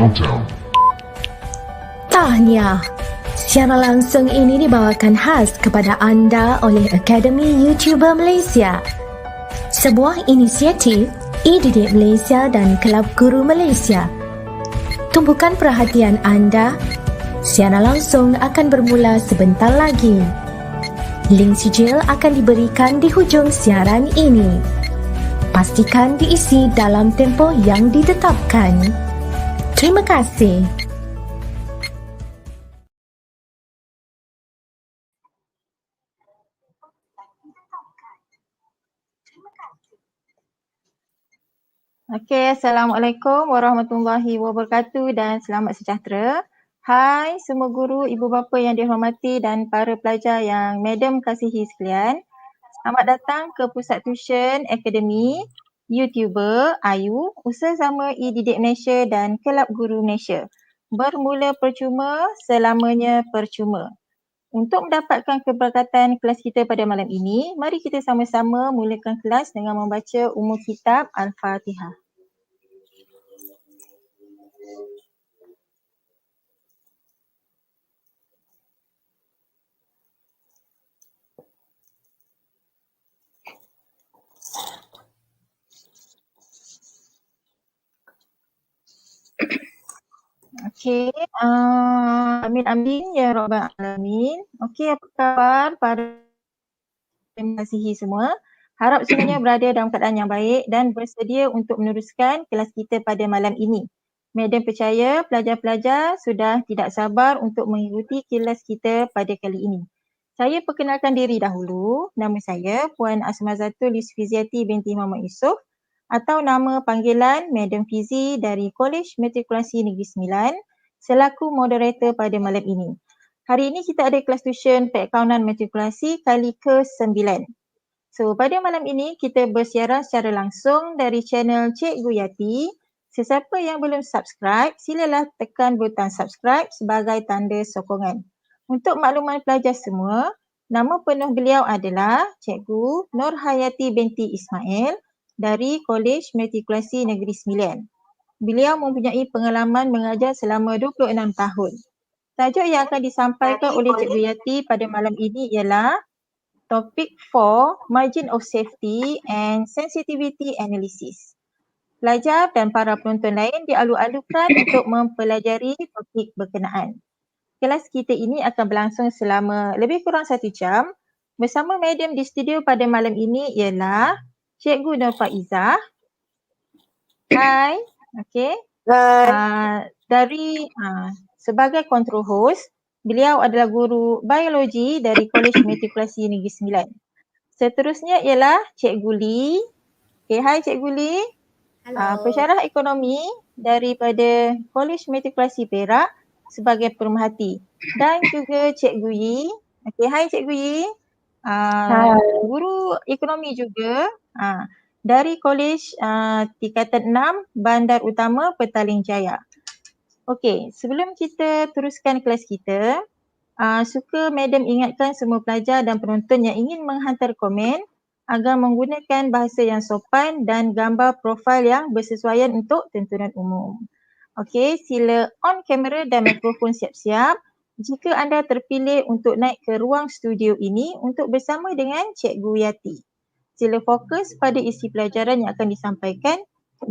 Countdown. Tahniah. Siaran langsung ini dibawakan khas kepada anda oleh Akademi YouTuber Malaysia. Sebuah inisiatif e-didik Malaysia dan Kelab Guru Malaysia. Tumpukan perhatian anda. Siaran langsung akan bermula sebentar lagi. Link sijil akan diberikan di hujung siaran ini. Pastikan diisi dalam tempoh yang ditetapkan. Terima kasih. Okey, Assalamualaikum warahmatullahi wabarakatuh dan selamat sejahtera. Hai semua guru, ibu bapa yang dihormati dan para pelajar yang madam kasihi sekalian. Selamat datang ke Pusat Tuisyen YouTuber AYU, Usaha Sama E-Didik Malaysia dan Kelab Guru Malaysia. Bermula percuma, selamanya percuma. Untuk mendapatkan keberkatan kelas kita pada malam ini, mari kita sama-sama mulakan kelas dengan membaca umum kitab Al-Fatihah. Okey, amin ya rabbal alamin. Okey, apa khabar para mengasihi semua? Harap semuanya berada dalam keadaan yang baik dan bersedia untuk meneruskan kelas kita pada malam ini. Madam percaya pelajar-pelajar sudah tidak sabar untuk mengikuti kelas kita pada kali ini. Saya perkenalkan diri dahulu. Nama saya Puan Asmazatul Yusfiziati binti Muhammad Yusof atau nama panggilan Madam Fizi dari Kolej Matrikulasi Negeri Sembilan selaku moderator pada malam ini. Hari ini kita ada kelas tuisyen Perakaunan Matrikulasi kali ke-9. So, pada malam ini kita bersiaran secara langsung dari channel Cikgu Yati. Sesiapa yang belum subscribe, silalah tekan butang subscribe sebagai tanda sokongan. Untuk makluman pelajar semua, nama penuh beliau adalah Cikgu Nur Hayati binti Ismail dari Kolej Matrikulasi Negeri Sembilan. Beliau mempunyai pengalaman mengajar selama 26 tahun. Tajuk yang akan disampaikan oleh Cikgu Yati pada malam ini ialah Topik 4, Margin of Safety and Sensitivity Analysis. Pelajar dan para penonton lain dialu-alukan untuk mempelajari topik berkenaan. Kelas kita ini akan berlangsung selama lebih kurang 1 jam. Bersama madam di studio pada malam ini ialah Cikgu Nur Faizah. Hai. Okey. Dari sebagai control host, beliau adalah guru biologi dari Kolej Matrikulasi Negeri Sembilan. Seterusnya ialah Cikgu Lee. Okay, hai Cikgu Lee. Pensyarah ekonomi daripada Kolej Matrikulasi Perak sebagai pemerhati. Dan juga Cikgu Yi. Okay, hai Cikgu Yi. Guru ekonomi juga dari Kolej Tingkatan 6 Bandar Utama Petaling Jaya. Okey, sebelum kita teruskan kelas kita, suka madam ingatkan semua pelajar dan penonton yang ingin menghantar komen agar menggunakan bahasa yang sopan dan gambar profil yang bersesuaian untuk tuntunan umum. Okey, sila on kamera dan mikrofon siap-siap jika anda terpilih untuk naik ke ruang studio ini untuk bersama dengan Cikgu Yati. Sila fokus pada isi pelajaran yang akan disampaikan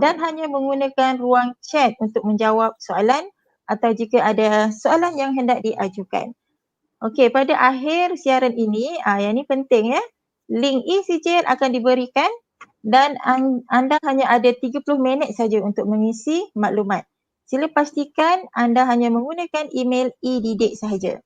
dan hanya menggunakan ruang chat untuk menjawab soalan atau jika ada soalan yang hendak diajukan. Okey, pada akhir siaran ini, yang ni penting ya, link e-sijil akan diberikan dan anda hanya ada 30 minit saja untuk mengisi maklumat. Sila pastikan anda hanya menggunakan email e-didik sahaja.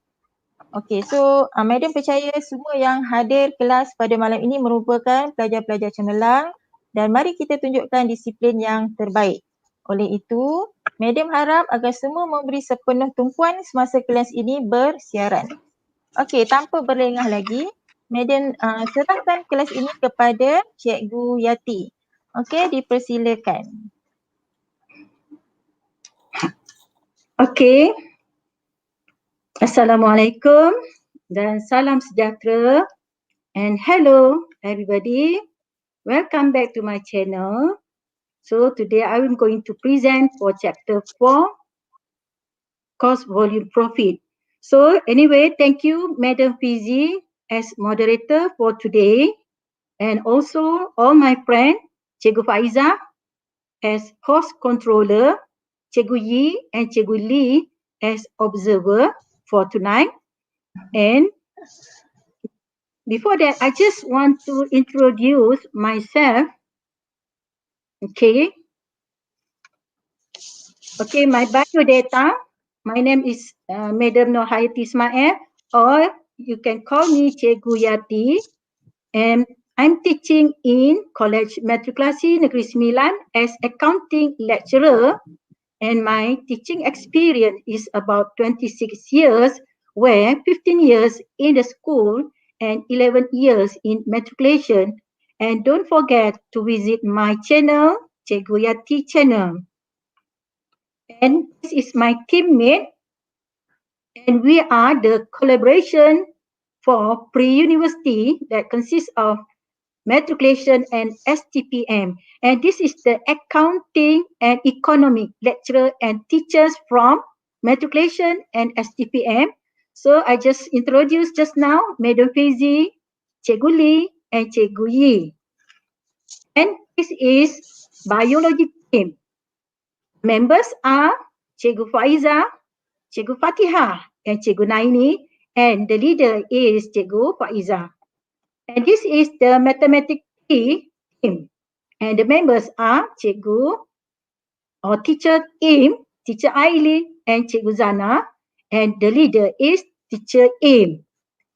Okey, so madam percaya semua yang hadir kelas pada malam ini merupakan pelajar-pelajar cemerlang dan mari kita tunjukkan disiplin yang terbaik. Oleh itu, madam harap agar semua memberi sepenuh tumpuan semasa kelas ini bersiaran. Okey, tanpa berlengah lagi, madam serahkan kelas ini kepada Cikgu Yati. Okey, dipersilakan. Okey. Assalamualaikum dan salam sejahtera and hello everybody. Welcome back to my channel. So today I am going to present for chapter 4 cost, volume, profit. So anyway, thank you, Madam Fizi, as moderator for today, and also all my friends, Cikgu Faiza as host controller, Cikgu Yi and Cikgu Lee as observer for tonight. And before that, I just want to introduce myself. Okay, my biodata. My name is Madam Nohayati Ismail, or you can call me Cikgu Yati. And I'm teaching in College Matrikulasi Negeri Sembilan as accounting lecturer. And my teaching experience is about 26 years, where 15 years in the school and 11 years in matriculation. And don't forget to visit my channel, Cikgu Yati channel. And this is my teammate, and we are the collaboration for pre-university that consists of matriculation and STPM. And this is the accounting and economic lecturer and teachers from matriculation and STPM. So I just introduced just now Madam Fizi, Cikgu Lee, and Cikgu Yi. And this is biology team. Members are Cikgu Faiza, Cikgu Fatihah, and Cikgu Naini, and the leader is Cikgu Faiza. And this is the mathematics team. And the members are Cikgu or Teacher Im, Teacher Aili, and Cikgu Zana. And the leader is Teacher Im.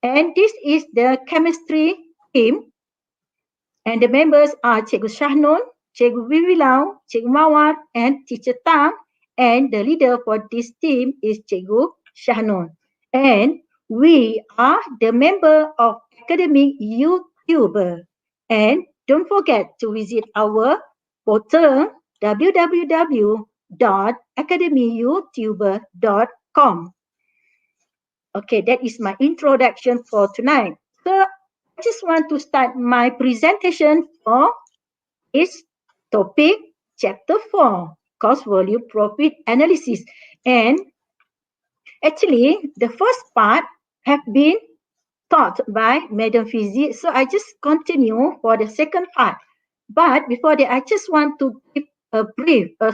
And this is the chemistry team. And the members are Cikgu Shahnon, Cikgu Vivilau, Cikgu Mawar, and Teacher Tam. And the leader for this team is Cikgu Shahnon. And we are the member of Academic YouTuber. And don't forget to visit our portal www.academyyoutuber.com. Okay, that is my introduction for tonight. So I just want to start my presentation for this topic, chapter 4, cost, volume, profit analysis. And actually, the first part have been taught by Madam Fizi. So I just continue for the second part. But before that, I just want to give a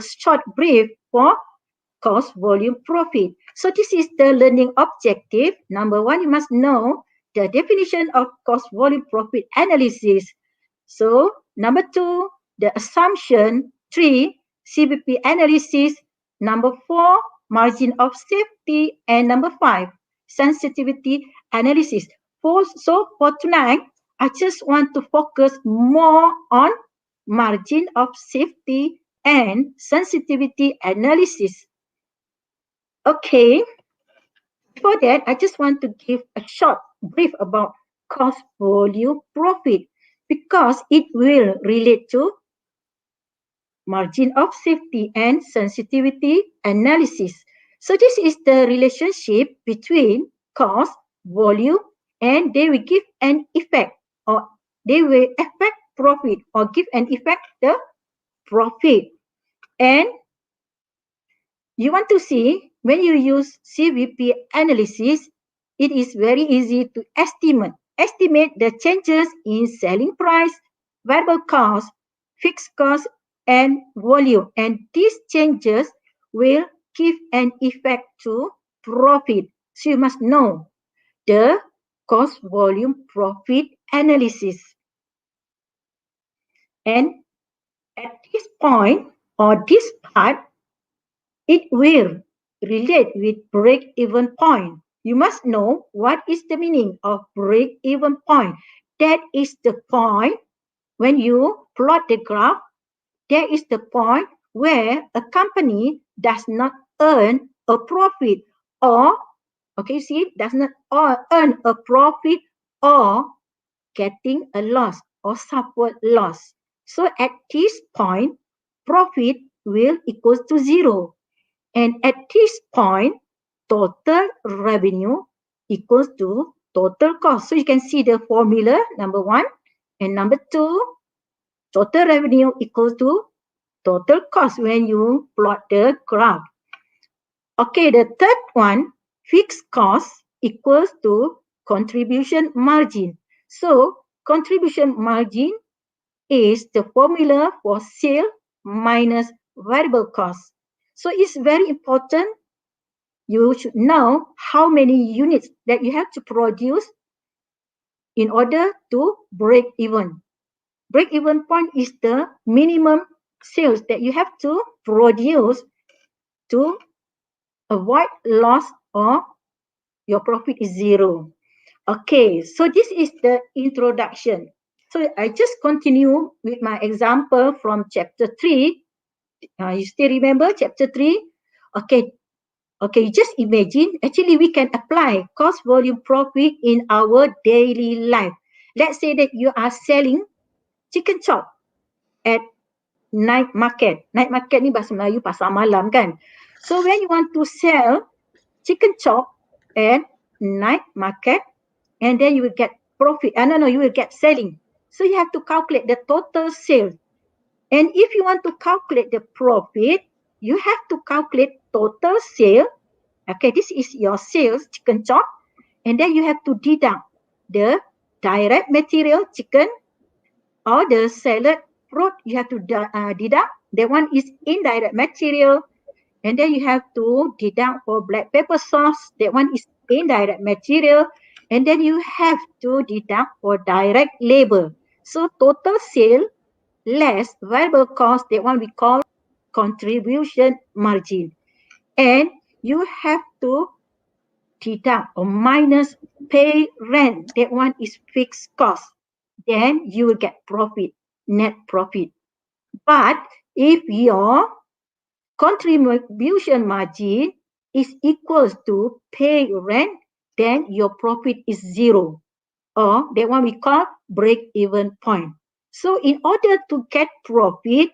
short brief for cost, volume, profit. So this is the learning objective. Number one, you must know the definition of cost, volume, profit analysis. So number two, the assumption. 3, CVP analysis. Number 4, margin of safety. And number 5, sensitivity analysis. So for tonight, I just want to focus more on margin of safety and sensitivity analysis. Okay, before that, I just want to give a short brief about cost, volume, profit, because it will relate to margin of safety and sensitivity analysis. So this is the relationship between cost, volume, and they will give an effect, or they will affect profit, or give an effect the profit. And you want to see, when you use CVP analysis, it is very easy to estimate the changes in selling price, variable cost, fixed cost, and volume. And these changes will give an effect to profit. So you must know the cost, volume, profit analysis. And at this point, or this part, it will relate with break-even point. You must know what is the meaning of break-even point. That is the point when you plot the graph. That is the point where a company does not earn a profit, or, okay, see, does not earn a profit, or getting a loss, or suffer loss. So at this point, profit will equal to 0. And at this point, total revenue equals to total cost. So you can see the formula, number 1. And number 2, total revenue equals to total cost when you plot the graph. Okay, the third one, fixed cost equals to contribution margin. So contribution margin is the formula for sale minus variable cost. So it's very important you should know how many units that you have to produce in order to break even. Break even point is the minimum sales that you have to produce to avoid loss or your profit is zero. Okay, so this is the introduction. So I just continue with my example from chapter 3. You still remember chapter 3? Okay, just imagine, actually we can apply cost volume profit in our daily life. Let's say that you are selling chicken chop at night market. Night market ni bahasa Melayu pasar malam kan. So when you want to sell chicken chop at night market, and then you will get profit. You will get selling. So you have to calculate the total sales. And if you want to calculate the profit, you have to calculate total sale. Okay, this is your sales, chicken chop. And then you have to deduct the direct material, chicken, or the salad fruit, you have to deduct. That one is indirect material. And then you have to deduct for black pepper sauce. That one is indirect material. And then you have to deduct for direct labor. So total sale less variable cost, that one we call contribution margin. And you have to deduct or minus pay rent. That one is fixed cost. Then you will get profit, net profit. But if your contribution margin is equals to pay rent, then your profit is zero, or that one we call break-even point. So in order to get profit,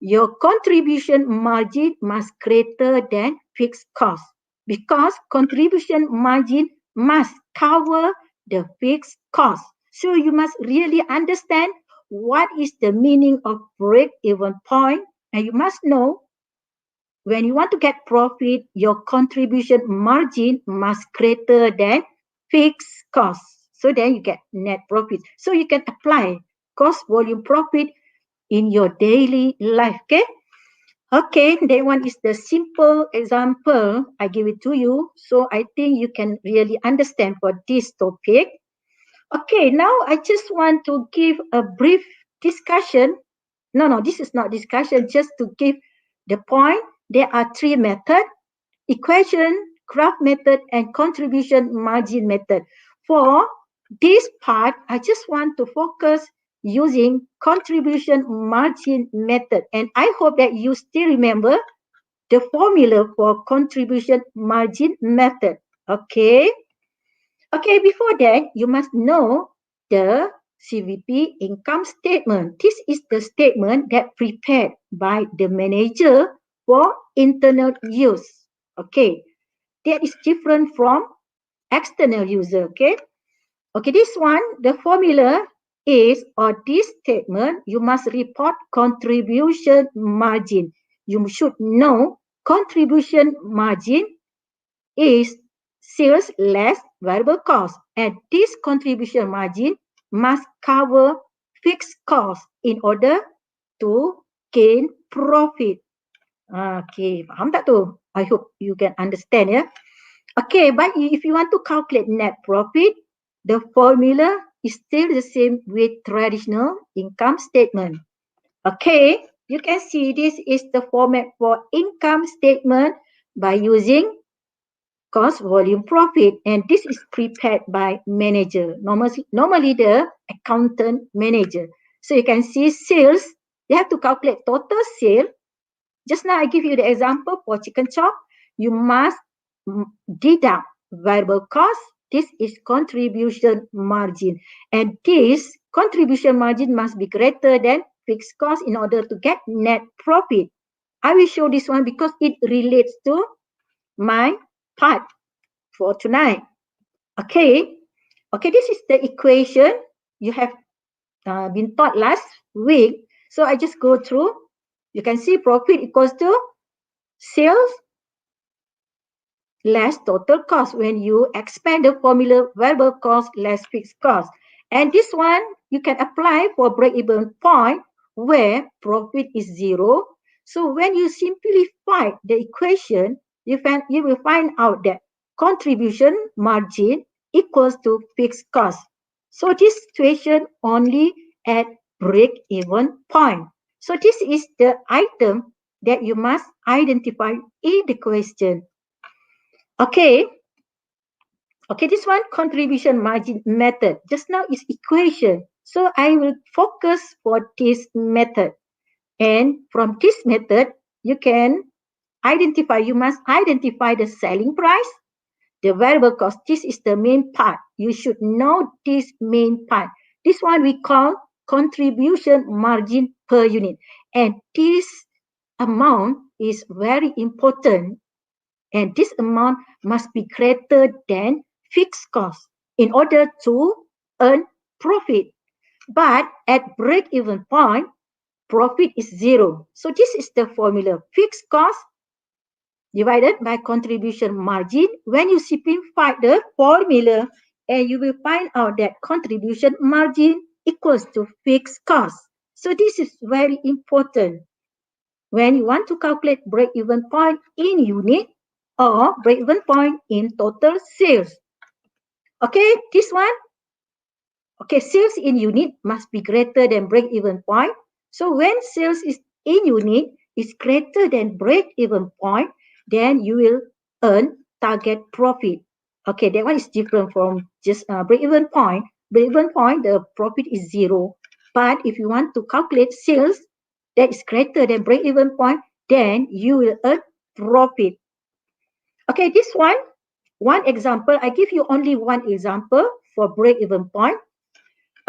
your contribution margin must greater than fixed cost, because contribution margin must cover the fixed cost. So you must really understand what is the meaning of break-even point, and you must know when you want to get profit, your contribution margin must greater than fixed cost. So then you get net profit. So you can apply cost volume profit in your daily life. Okay, that one is the simple example I give it to you. So I think you can really understand for this topic. Okay, now I just want to give a brief discussion. No, this is not discussion, just to give the point. There are three methods: equation, graph method, and contribution margin method. For this part, I just want to focus using contribution margin method. And I hope that you still remember the formula for contribution margin method. Okay. Okay, before that, you must know the CVP income statement. This is the statement that prepared by the manager for internal use. Okay, that is different from external user. Okay, this one, the formula is, or this statement, you must report contribution margin. You should know contribution margin is sales less variable cost, and this contribution margin must cover fixed cost in order to gain profit. Okay, faham tak tu? I hope you can understand, ya. Okay, but if you want to calculate net profit, the formula is still the same with traditional income statement. Okay, you can see this is the format for income statement by using cost volume profit, and this is prepared by manager, normally the accountant manager. So you can see sales, you have to calculate total sale. Just now I give you the example for chicken chop. You must deduct variable cost. This is contribution margin, and this contribution margin must be greater than fixed cost in order to get net profit. I will show this one because it relates to my part for tonight. Okay, this is the equation you have been taught last week. So I just go through. You can see profit equals to sales less total cost when you expand the formula variable cost less fixed cost. And this one you can apply for break-even point where profit is zero. So when you simplify the equation, you will find out that contribution margin equals to fixed cost. So this situation only at break-even point. So this is the item that you must identify in the question. Okay, this one contribution margin method. Just now is equation. So I will focus for this method. And from this method, you must identify the selling price, the variable cost. This is the main part. You should know this main part. This one we call contribution margin per unit. And this amount is very important. And this amount must be greater than fixed cost in order to earn profit. But at break-even point, profit is zero. So this is the formula. Fixed cost divided by contribution margin. When you simplify the formula, and you will find out that contribution margin equals to fixed cost. So this is very important. When you want to calculate break-even point in unit or break-even point in total sales. Okay, this one. Okay, sales in unit must be greater than break-even point. So when sales is in unit is greater than break-even point, then you will earn target profit. Okay, that one is different from just break-even point. Break-even point, the profit is zero. But if you want to calculate sales that is greater than break-even point, then you will earn profit. Okay, this one example, I give you only one example for break-even point.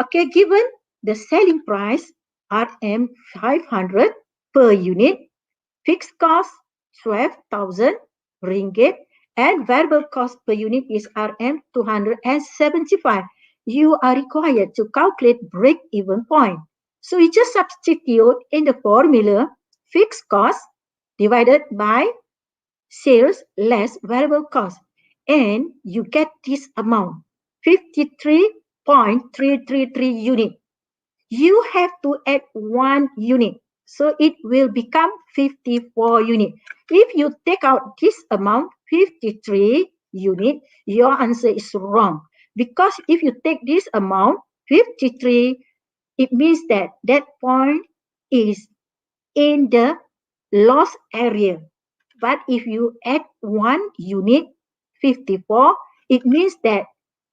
Okay, given the selling price RM 500 per unit, fixed cost 12,000 ringgit, and variable cost per unit is RM 275. You are required to calculate break-even point. So you just substitute in the formula fixed cost divided by sales less variable cost, and you get this amount, 53.333 unit. You have to add 1 unit, so it will become 54 unit. If you take out this amount, 53 unit, your answer is wrong. Because if you take this amount, 53, it means that that point is in the loss area. But if you add 1 unit, 54, it means that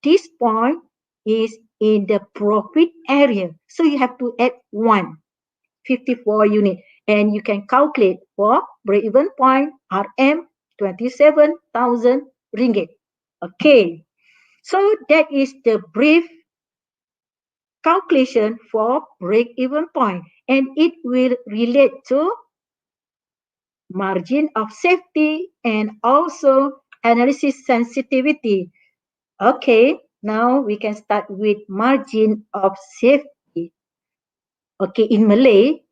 this point is in the profit area. So you have to add 1, 54 unit. And you can calculate for break-even point RM 27,000 ringgit. Okay. So that is the brief calculation for break-even point. And it will relate to margin of safety and also analysis sensitivity. Okay, now we can start with margin of safety. Okay, in Malay,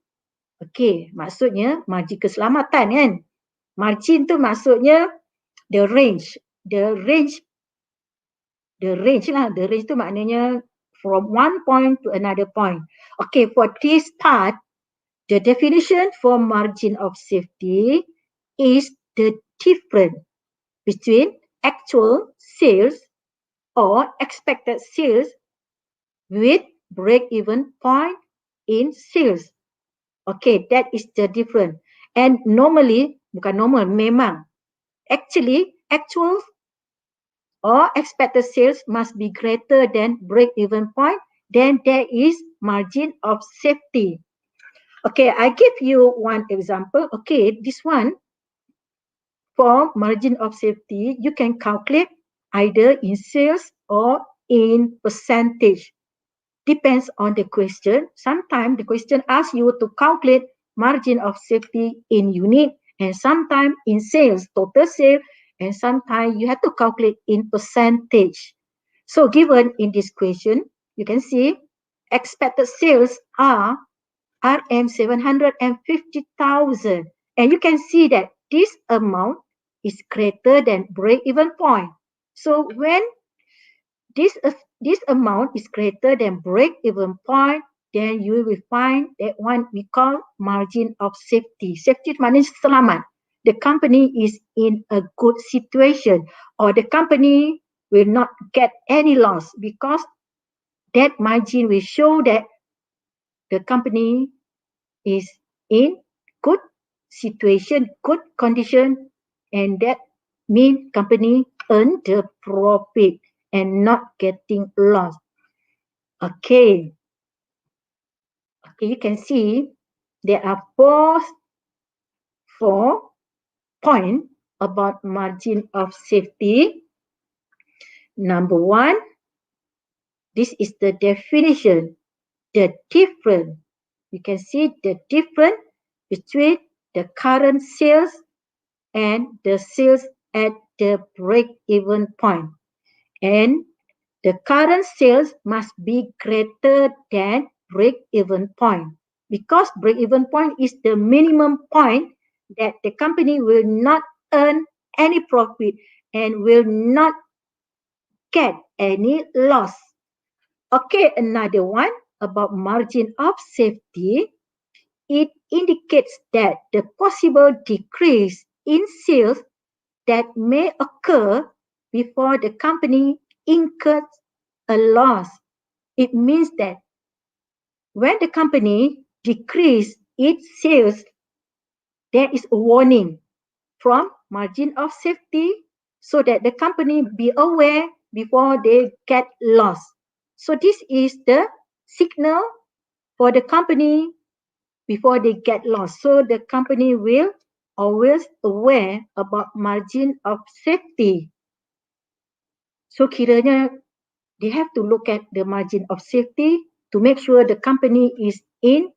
okay, maksudnya margin keselamatan kan. Margin tu maksudnya the range. The range lah. The range tu maknanya from one point to another point. Okay, for this part, the definition for margin of safety is the difference between actual sales or expected sales with break-even point in sales. Okay, that is the difference. And normally, bukan normal, memang. Actually, actual or expected sales must be greater than break-even point. Then there is margin of safety. Okay, I give you one example. Okay, this one, for margin of safety, you can calculate either in sales or in percentage. Depends on the question. Sometimes the question asks you to calculate margin of safety in unit, and sometimes in sales, total sales, and sometimes you have to calculate in percentage. So given in this question, you can see expected sales are RM 750,000, and you can see that this amount is greater than break-even point. So when this amount is greater than break-even point, then you will find that one we call margin of safety. Safety means selamat. The company is in a good situation, or the company will not get any loss, because that margin will show that the company is in good situation, good condition, and that means company earn the profit and not getting loss. Okay, you can see there are four points about margin of safety. Number one, this is the definition, the difference. You can see the difference between the current sales and the sales at the break-even point. And the current sales must be greater than break-even point, because break-even point is the minimum point that the company will not earn any profit and will not get any loss. Okay, another one about margin of safety. It indicates that the possible decrease in sales that may occur before the company incurs a loss. It means that when the company decreases its sales, there is a warning from margin of safety, so that the company be aware before they get loss. So this is the signal for the company before they get lost. So the company will always aware about margin of safety. So kiranya they have to look at the margin of safety to make sure the company is in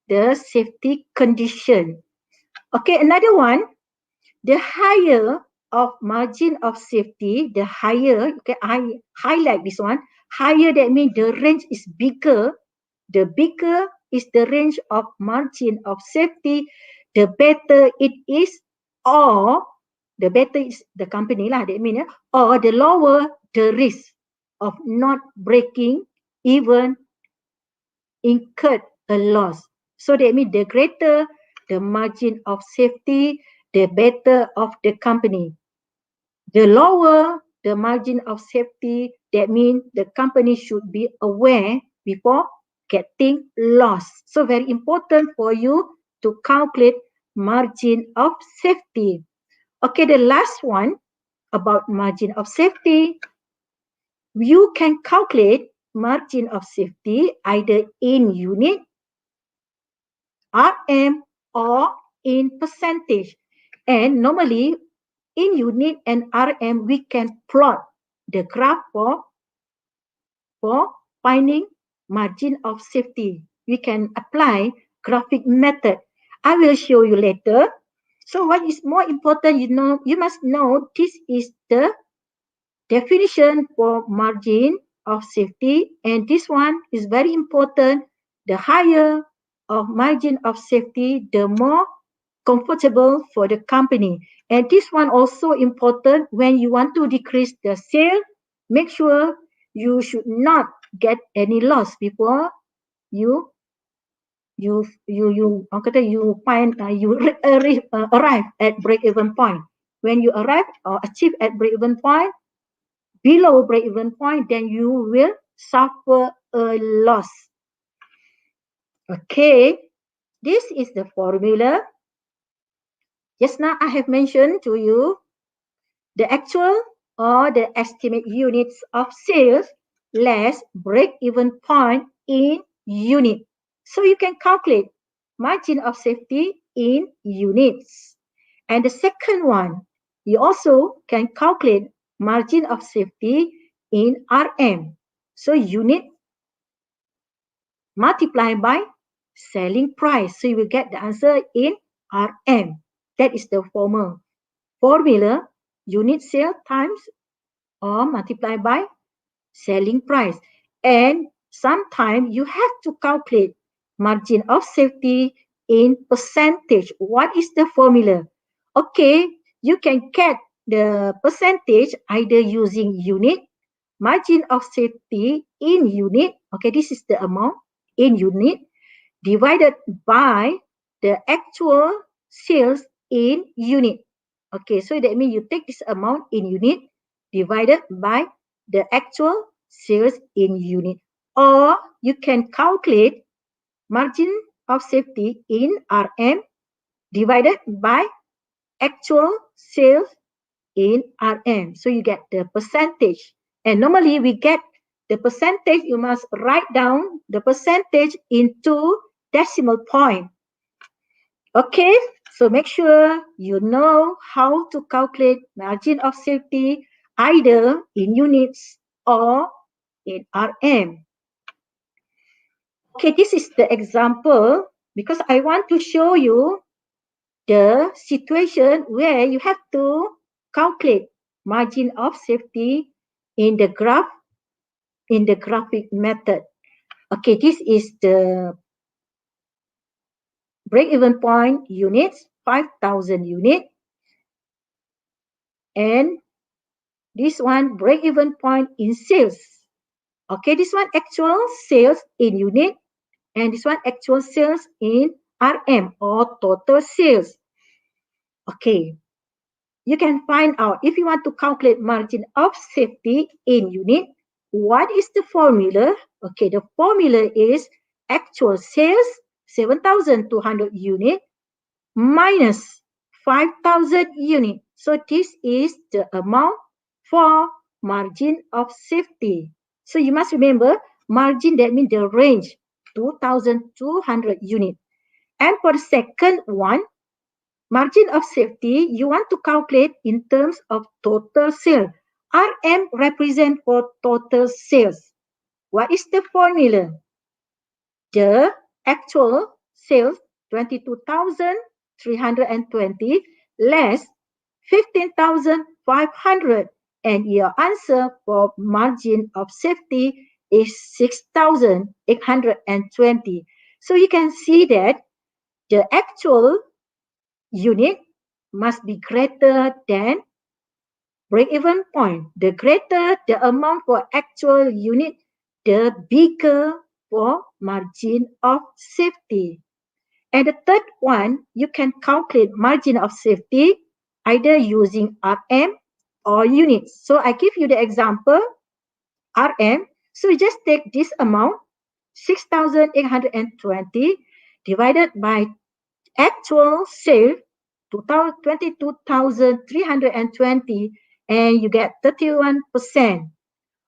the safety condition. Okay, another one, the higher of margin of safety, the higher, okay, I highlight this one, higher that means the range is bigger, the bigger is the range of margin of safety, the better it is, or the better is the company lah, that means, or the lower the risk of not breaking even incurred a loss. So that means the greater the margin of safety, the better of the company. The lower the margin of safety, that means the company should be aware before getting lost. So very important for you to calculate margin of safety. Okay, the last one about margin of safety. You can calculate margin of safety either in unit, RM, or in percentage. And normally in unit and RM, we can plot the graph for finding margin of safety. We can apply graphic method. I will show you later. So what is more important, you must know this is the definition for margin of safety, and this one is very important. The higher of margin of safety, the more comfortable for the company. And this one also important when you want to decrease the sale. Make sure you should not get any loss before you arrive at break-even point. When you arrive or achieve at break-even point, below break-even point, then you will suffer a loss. Okay, this is the formula. Just now I have mentioned to you the actual or the estimate units of sales less break-even point in unit. So you can calculate margin of safety in units. And the second one, you also can calculate margin of safety in RM. So unit multiplied by selling price. So you will get the answer in RM. That is the formula, unit sale times or multiplied by selling price. And sometimes you have to calculate margin of safety in percentage. What is the formula? Okay, you can get the percentage either using unit, margin of safety in unit, okay, this is the amount in unit, divided by the actual sales in unit. Okay, so that means you take this amount in unit divided by the actual sales in unit. Or you can calculate margin of safety in RM divided by actual sales in RM. So you get the percentage. And normally we get the percentage, you must write down the percentage into decimal point. Okay, so make sure you know how to calculate margin of safety either in units or in RM. Okay, this is the example because I want to show you the situation where you have to calculate margin of safety in the graph, in the graphic method. Okay, this is the break-even point units, 5,000 unit. And this one break-even point in sales. Okay, this one actual sales in unit and this one actual sales in RM or total sales. Okay, you can find out if you want to calculate margin of safety in unit, what is the formula? Okay, the formula is actual sales 7,200 unit minus 5,000 unit. So this is the amount for margin of safety. So you must remember margin, that means the range 2,200 unit. And for the second one, margin of safety, you want to calculate in terms of total sales. RM represent for total sales. What is the formula? The actual sales 22,320 less 15,500, and your answer for margin of safety is 6,820. So you can see that the actual unit must be greater than break-even point. The greater the amount for actual unit, the bigger for margin of safety. And the third one, you can calculate margin of safety either using RM or units. So I give you the example, RM. So you just take this amount, 6,820 divided by actual sale, 22,320, and you get 31%.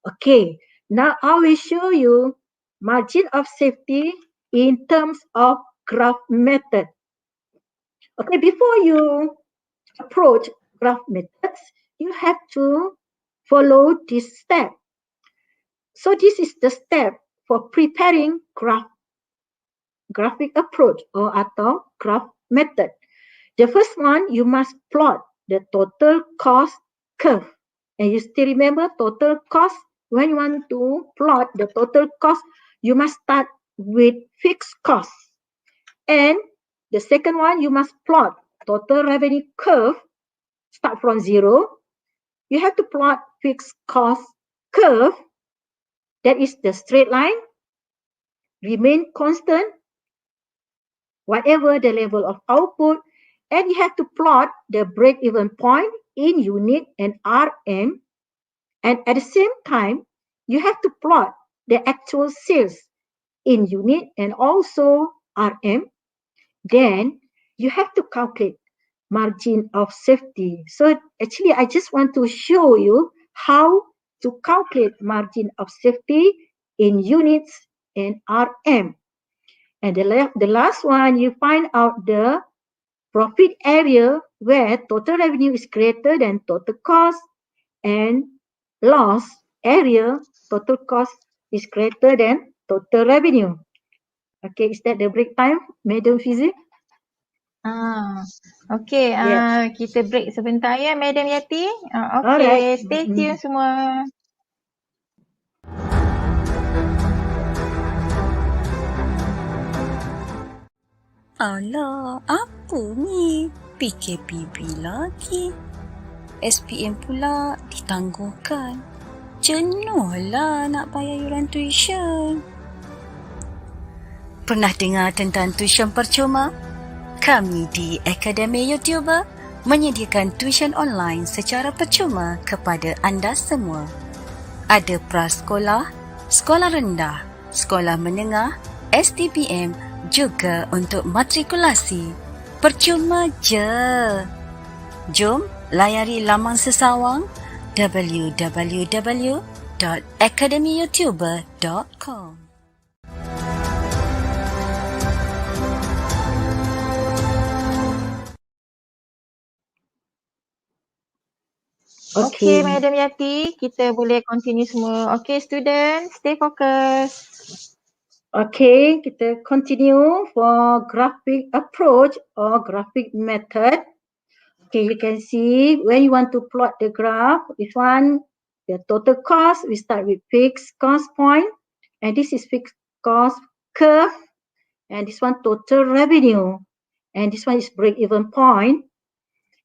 Okay, now I will show you margin of safety in terms of graph method. Okay, before you approach graph methods, you have to follow this step. So this is the step for preparing graphic approach or atau graph method. The first one, you must plot the total cost curve. And you still remember total cost? When you want to plot the total cost, you must start with fixed cost. And the second one, you must plot total revenue curve, start from zero. You have to plot fixed cost curve, that is the straight line, remain constant, whatever the level of output, and you have to plot the break-even point in unit and RM. And at the same time, you have to plot the actual sales in unit and also RM. Then you have to calculate margin of safety. So actually, I just want to show you how to calculate margin of safety in units and RM. And the last one, you find out the profit area where total revenue is greater than total cost, and loss area, total cost is greater than total revenue. Okay, is that the break time, Madam Fizi? Okay, Yes. kita break sebentar ya, Madam Yati. Okay, Alright. stay tune semua. Alah, apa ni? PKPB lagi. SPM pula ditangguhkan. Jenuhlah nak bayar yuran tuition. Pernah dengar tentang tuition percuma? Kami di Akademi YouTuber menyediakan tuition online secara percuma kepada anda semua. Ada prasekolah, sekolah rendah, sekolah menengah, STPM, juga untuk matrikulasi. Percuma je. Jom layari laman sesawang www.academyyoutuber.com. Okay, Madam Yati, kita boleh continue semua. Okay, student, stay focus. Okay, kita continue for graphic approach or graphic method. Okay, you can see when you want to plot the graph, this one, the total cost, we start with fixed cost point, and this is fixed cost curve, and this one total revenue, and this one is break-even point,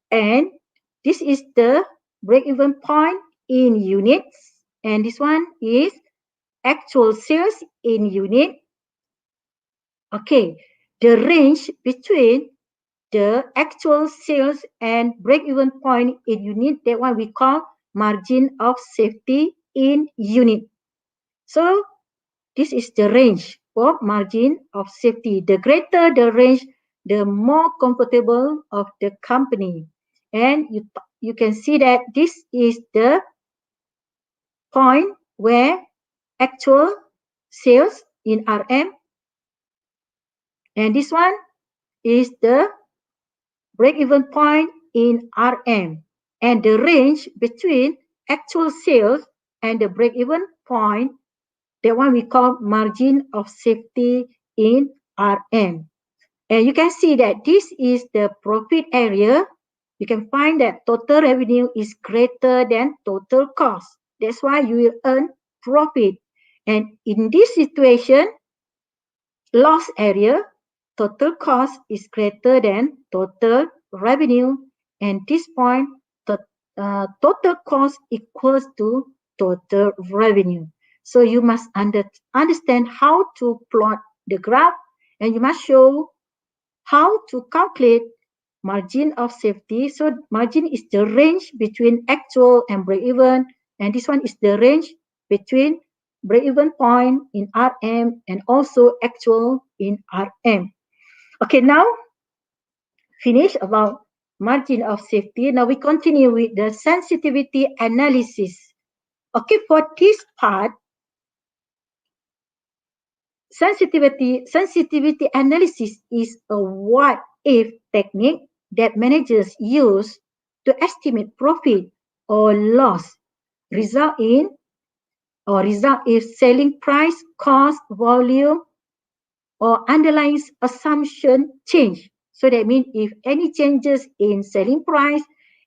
and this is the break-even point in units, and this one is actual sales in unit. Okay, the range between the actual sales and break-even point in unit, that one we call margin of safety in unit. So this is the range for margin of safety. The greater the range, the more comfortable of the company. And you can see that this is the point where actual sales in RM, and this one is the break-even point in RM, and the range between actual sales and the break-even point, that one we call margin of safety in RM. And you can see that this is the profit area. You can find that total revenue is greater than total cost. That's why you will earn profit. And in this situation, loss area, total cost is greater than total revenue, and this point, total cost equals to total revenue. So you must understand how to plot the graph, and you must show how to calculate margin of safety. So margin is the range between actual and break-even, and this one is the range between break-even point in RM and also actual in RM. Okay, now finish about margin of safety. Now we continue with the sensitivity analysis. Okay, for this part, sensitivity analysis is a what-if technique that managers use to estimate profit or loss result if selling price, cost, volume, or underlying assumption change. So that means if any changes in selling price,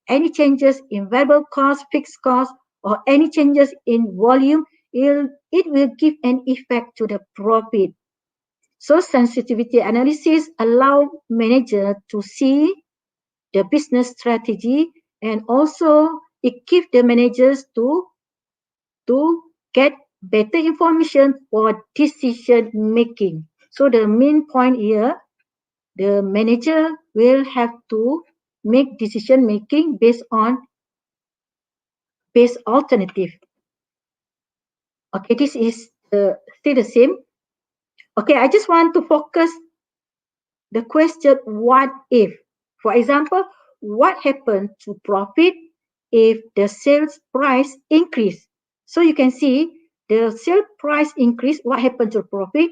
any changes in variable cost, fixed cost, or any changes in volume, it will give an effect to the profit. So sensitivity analysis allow manager to see the business strategy, and also it gives the managers to get better information for decision making. So the main point here, the manager will have to make decision making based on best alternative. Okay, this is still the same. Okay, I just want to focus the question what if. For example, what happened to profit if the sales price increase? So you can see the sale price increase, what happened to profit?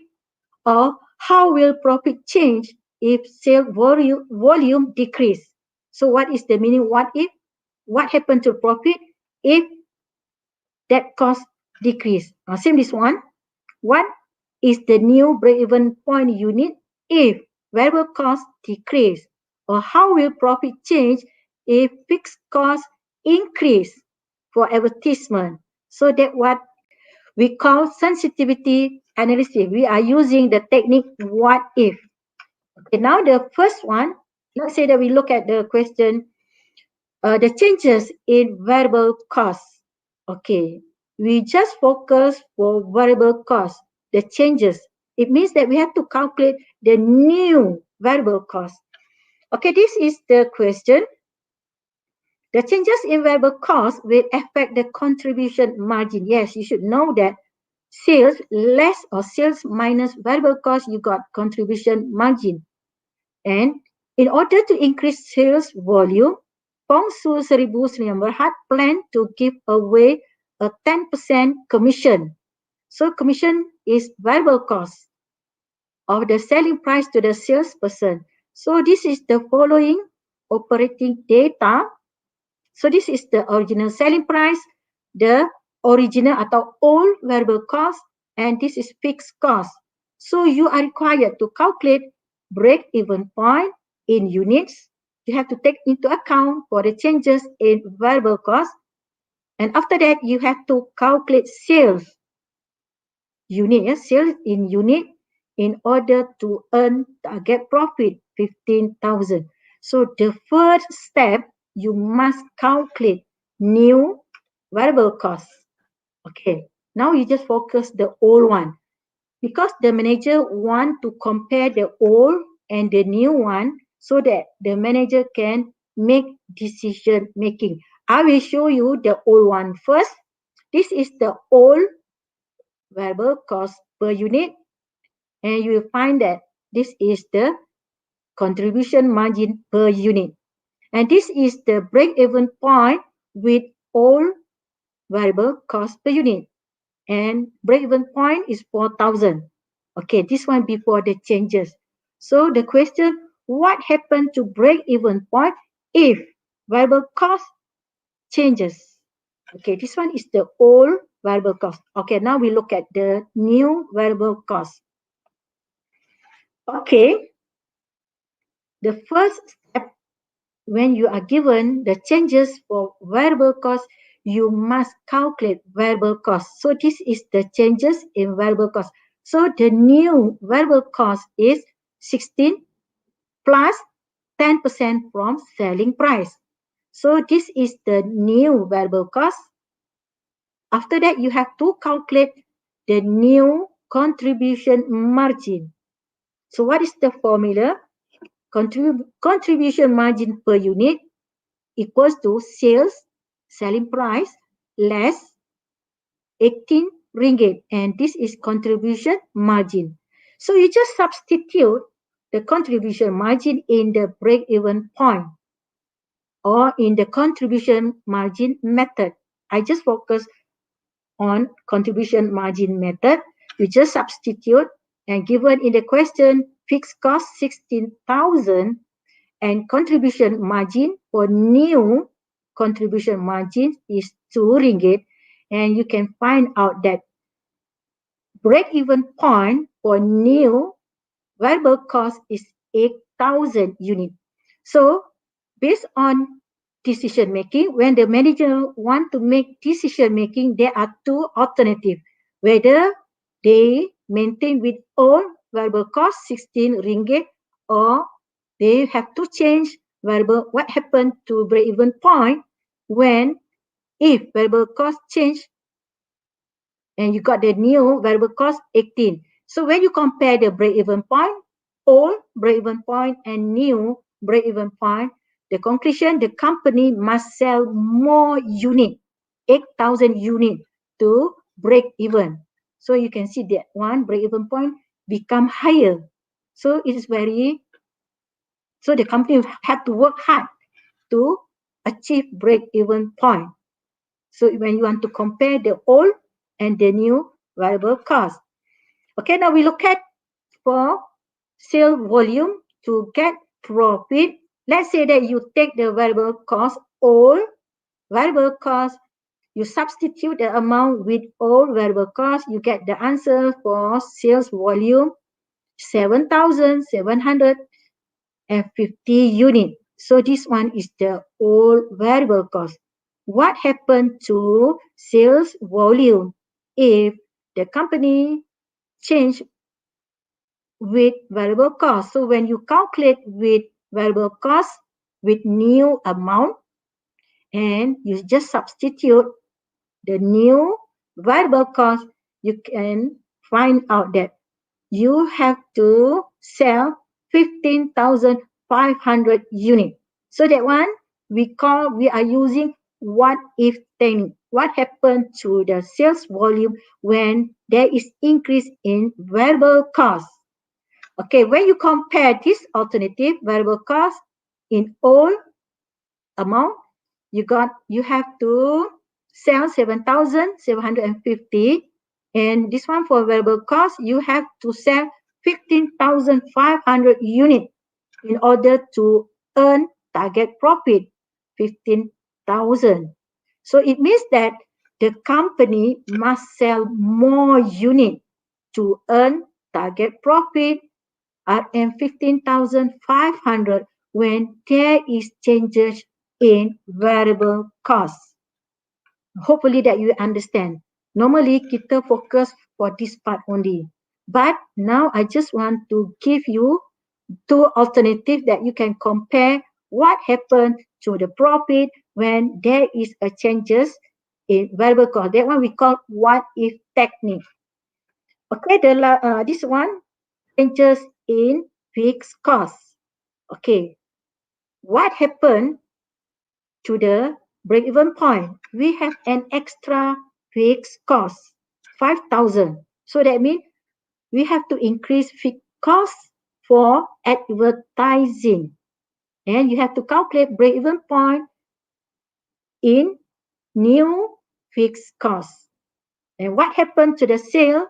Or how will profit change if sale volume decrease? So what is the meaning what if? What happened to profit if that cost decrease? Same this one. What is the new break-even point unit if variable cost decrease? Or how will profit change if fixed cost increase for advertisement? So that what we call sensitivity analysis. We are using the technique what if. Okay, now the first one, let's say that we look at the question, the changes in variable costs. Okay, we just focus for variable cost, the changes. It means that we have to calculate the new variable cost. Okay, this is the question. The changes in variable cost will affect the contribution margin. Yes, you should know that sales less or sales minus variable cost, you got contribution margin. And in order to increase sales volume, Pongsu 1900 had planned to give away a 10% commission. So commission is variable cost of the selling price to the salesperson. So this is the following operating data. So this is the original selling price, the original atau old variable cost, and this is fixed cost. So you are required to calculate break-even point in units. You have to take into account for the changes in variable cost. And after that, you have to calculate sales unit, sales in unit in order to earn target profit 15,000. So the first step, you must calculate new variable cost. Okay, now you just focus the old one. Because the manager want to compare the old and the new one so that the manager can make decision making. I will show you the old one first. This is the old variable cost per unit, and you will find that this is the contribution margin per unit. And this is the break-even point with all variable cost per unit. And break-even point is 4,000. Okay, this one before the changes. So the question, what happened to break-even point if variable cost changes? Okay, this one is the old variable cost. Okay, now we look at the new variable cost. Okay, the first step, when you are given the changes for variable cost, you must calculate variable cost. So this is the changes in variable cost. So the new variable cost is 16 plus 10% from selling price. So this is the new variable cost. After that, you have to calculate the new contribution margin. So what is the formula? Contribution margin per unit equals to sales, selling price, less 18 ringgit. And this is contribution margin. So you just substitute the contribution margin in the break-even point or in the contribution margin method. I just focus on contribution margin method. You just substitute, and given in the question, fixed cost 16,000 and contribution margin for new contribution margin is 2 ringgit, and you can find out that break-even point for new variable cost is 8,000 units. So based on decision making, when the manager want to make decision making, there are two alternatives: whether they maintain with all variable cost 16 ringgit, or they have to change variable. What happened to break-even point when if variable cost change and you got the new variable cost 18. So when you compare the break-even point, old break-even point and new break-even point, the conclusion, the company must sell more unit, 8,000 unit to break even. So you can see that one break-even point become higher. So it is very, so the company have to work hard to achieve break-even point. So when you want to compare the old and the new variable cost. Okay, now we look at for sale volume to get profit. Let's say that you take the variable cost, all variable cost, you substitute the amount with all variable cost, you get the answer for sales volume 7,750 units. So this one is the old variable cost. What happened to sales volume if the company change with variable cost? So when you calculate with variable cost with new amount, and you just substitute the new variable cost. You can find out that you have to sell 15,500 units. So that one we are using what if technique. What happened to the sales volume when there is increase in variable cost? Okay, when you compare this alternative variable cost in all amount, you have to sell 7,750, and this one for variable cost you have to sell 15,500 units in order to earn target profit 15,000. So it means that the company must sell more units to earn target profit RM 15,500 when there is changes in variable cost. Hopefully that you understand. Normally kita focus for this part only. But now I just want to give you two alternatives that you can compare what happened to the profit when there is a changes in variable cost. That one we call what if technique. Okay, this one changes in fixed cost. Okay, what happened to the break-even point? We have an extra fixed cost, 5,000. So that means we have to increase fixed cost for advertising. And you have to calculate break-even point in new fixed cost. And what happened to the sale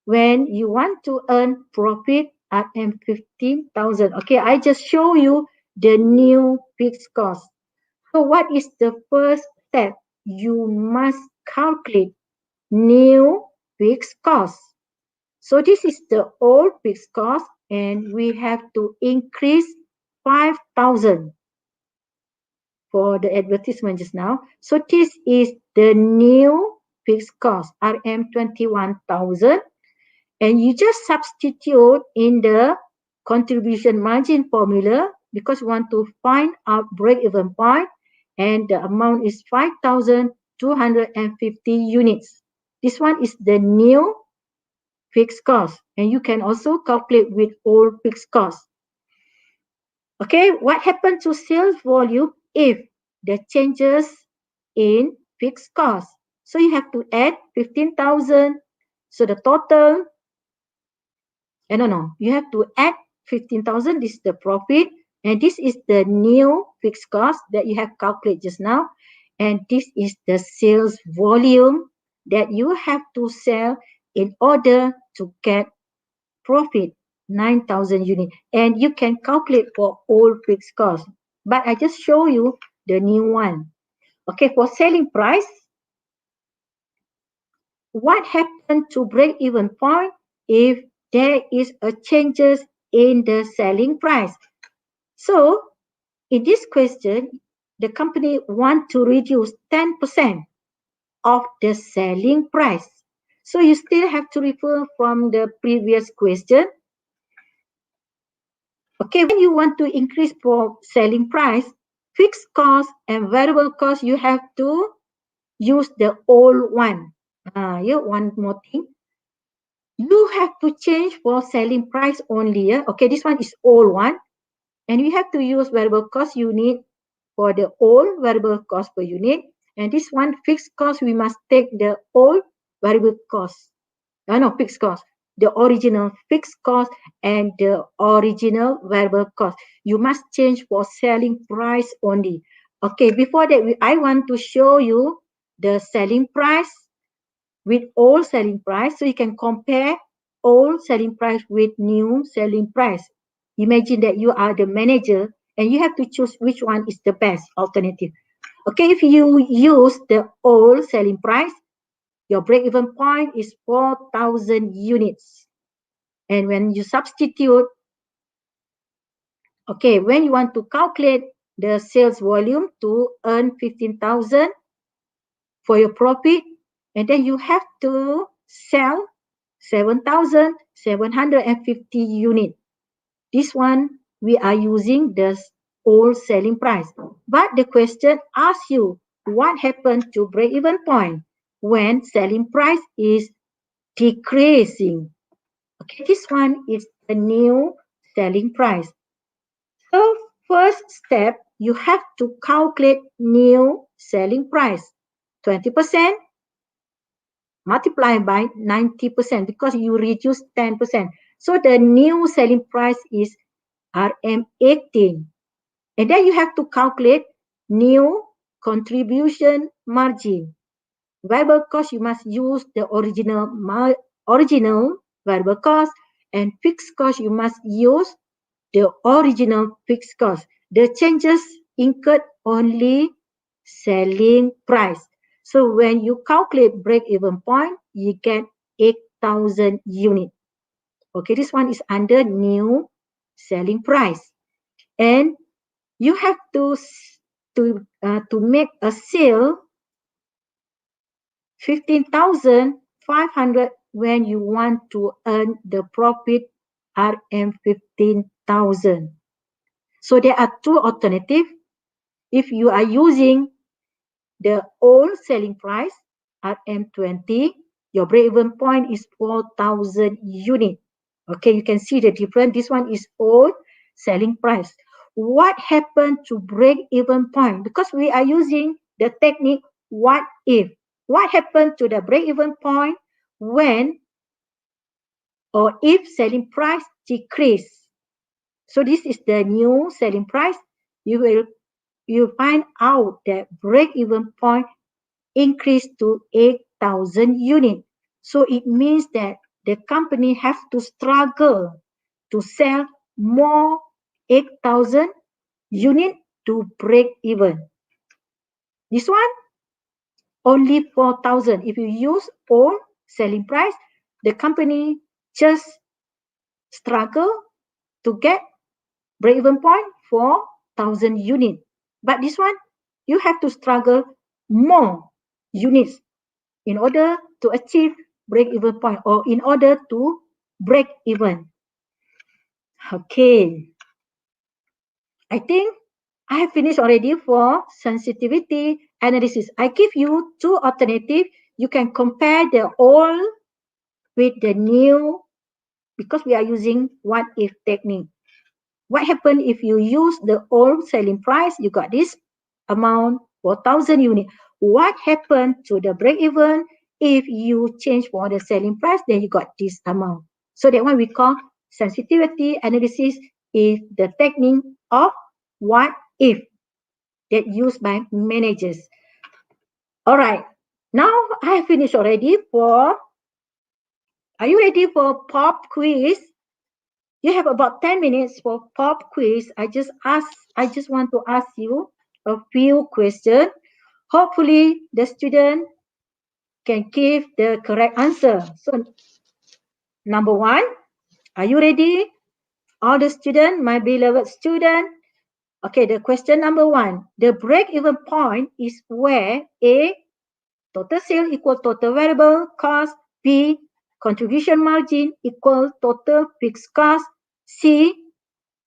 when you want to earn profit at 15,000? Okay, I just show you the new fixed cost. So what is the first step? You must calculate new fixed cost. So this is the old fixed cost, and we have to increase 5,000 for the advertisement just now. So this is the new fixed cost, RM 21,000. And you just substitute in the contribution margin formula because we want to find out break-even point, and the amount is 5,250 units. This one is the new fixed cost, and you can also calculate with all fixed costs. Okay, what happened to sales volume if the changes in fixed cost? So you have to add 15,000. So the total, you have to add 15,000. This is the profit, and this is the new fixed cost that you have calculated just now, and this is the sales volume that you have to sell in order to get profit, 9,000 units. And you can calculate for all fixed costs, but I just show you the new one. Okay, for selling price, what happened to break-even point if there is a changes in the selling price? So in this question, the company want to reduce 10% of the selling price. So you still have to refer from the previous question. Okay, when you want to increase for selling price, fixed cost and variable cost, you have to use the old one. One more thing. You have to change for selling price only. Okay, this one is old one. And we have to use variable cost unit for the old variable cost per unit. And this one fixed cost, we must take the old variable cost. Fixed cost. The original fixed cost and the original variable cost. You must change for selling price only. Okay, before that, I want to show you the selling price with old selling price, so you can compare old selling price with new selling price. Imagine that you are the manager and you have to choose which one is the best alternative. Okay, if you use the old selling price, your break-even point is 4,000 units. And when you substitute, okay, when you want to calculate the sales volume to earn 15,000 for your profit, and then you have to sell 7,750 units. This one we are using the old selling price. But the question asks you, what happened to break-even point when selling price is decreasing? Okay, this one is the new selling price. So first step, you have to calculate new selling price. 20% multiplied by 90% because you reduce 10%. So the new selling price is RM18. And then you have to calculate new contribution margin. Variable cost, you must use the original variable cost, and fixed cost, you must use the original fixed cost. The changes incurred only selling price. So when you calculate break-even point, you get 8,000 units. Okay, this one is under new selling price. And you have to make a sale 15,500 when you want to earn the profit RM 15,000. So there are two alternatives. If you are using the old selling price RM20, your break-even point is 4,000 units. Okay, you can see the difference. This one is old selling price. What happened to break-even point? Because we are using the technique what if. What happened to the break-even point when or if selling price decrease? So this is the new selling price. You find out that break-even point increased to 8,000 units. So it means that the company has to struggle to sell more 8,000 units to break even. This one, only 4,000. If you use old selling price, the company just struggle to get break-even point 4,000 units. But this one, you have to struggle more units in order to achieve break-even point or in order to break even. Okay. I think I have finished already for sensitivity analysis. I give you two alternatives. You can compare the old with the new because we are using what if technique. What happened if you use the old selling price? You got this amount 4,000 units. What happened to the break even if you change for the selling price? Then you got this amount. So that one we call sensitivity analysis is the technique of what if that used by managers. All right. Now I have finished already for. Are you ready for pop quiz? You have about 10 minutes for pop quiz. I just want to ask you a few questions. Hopefully the student can give the correct answer. So number one, are you ready? All the students, my beloved student. Okay, the question number one. The break-even point is where A, total sale equal total variable cost. B, contribution margin equal total fixed cost. C,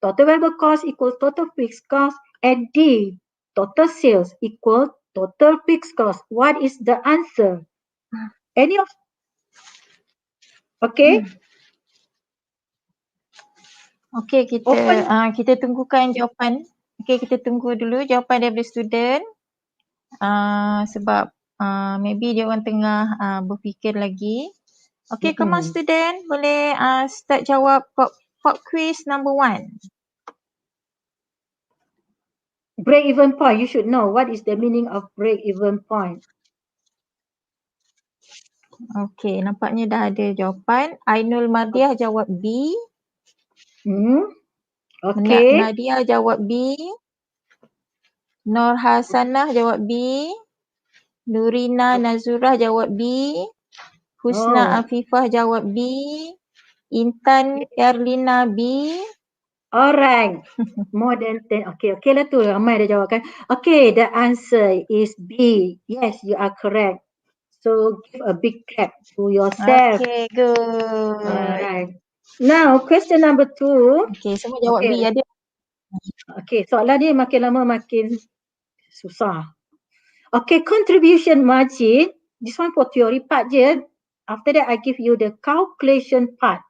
total variable cost equal total fixed cost. And D, total sales equal total fixed cost. What is the answer? Any of? Okay. Okey, kita tunggukan jawapan. Okey, kita tunggu dulu jawapan daripada student. Sebab maybe dia orang tengah berfikir lagi. Okey, come on student, boleh start jawab pop quiz number 1. Break-even point, you should know what is the meaning of break-even point. Okey, nampaknya dah ada jawapan. Ainul Mardiah jawab B. Okey. Nadia jawab B. Nur Hasanah jawab B. Nurina Nazurah jawab B. Husna Afifah jawab B. Intan Erlina B. Alright. More than 10. Okay lah tu. Ramai dah jawab kan. Okay, the answer is B. Yes, you are correct. So give a big clap to yourself. Okay, good. Alright. Now, question number 2. Okay, semua jawab B. Ada Okay, soalan ni makin lama makin susah. Okay, contribution margin. This one for theory part je. After that, I give you the calculation part.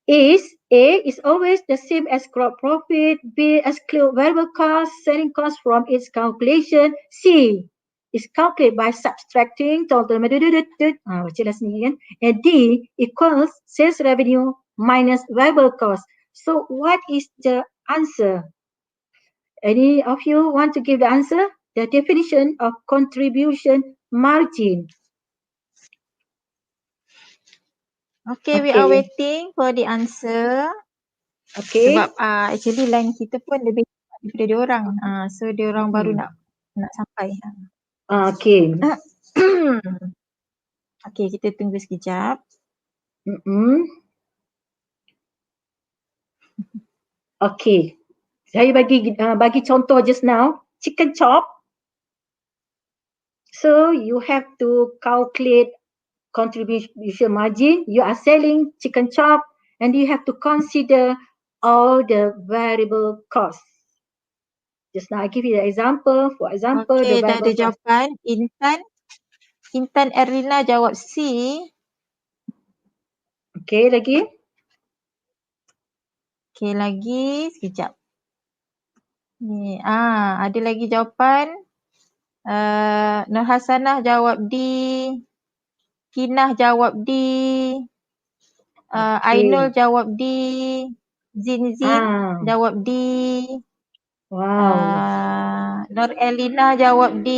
Is A is always the same as gross profit. B exclude variable cost, selling cost from its calculation. C is calculated by subtracting total. Baca lah sendiri kan. And D equals sales revenue minus variable cost. So what is the answer? Any of you want to give the answer? The definition of contribution margin. Okay, we are waiting for the answer. Okay. Sebab actually line kita pun lebih cepat daripada diorang. So diorang baru nak sampai. Okay. Okay, kita tunggu sekejap. Okay. Saya bagi contoh just now. Chicken chop. So you have to calculate contribution margin. You are selling chicken chop and you have to consider all the variable costs. Just now I give you the example. For example, Okay, the dah ada variable cost. jawapan. Intan Erlina jawab C. Okay, lagi. Okay, lagi sekejap. Ni, ada lagi jawapan. Nur Hasanah jawab D. Kinah jawab D. Ainul jawab D. Zin jawab D. Wow. Nur Elina jawab D.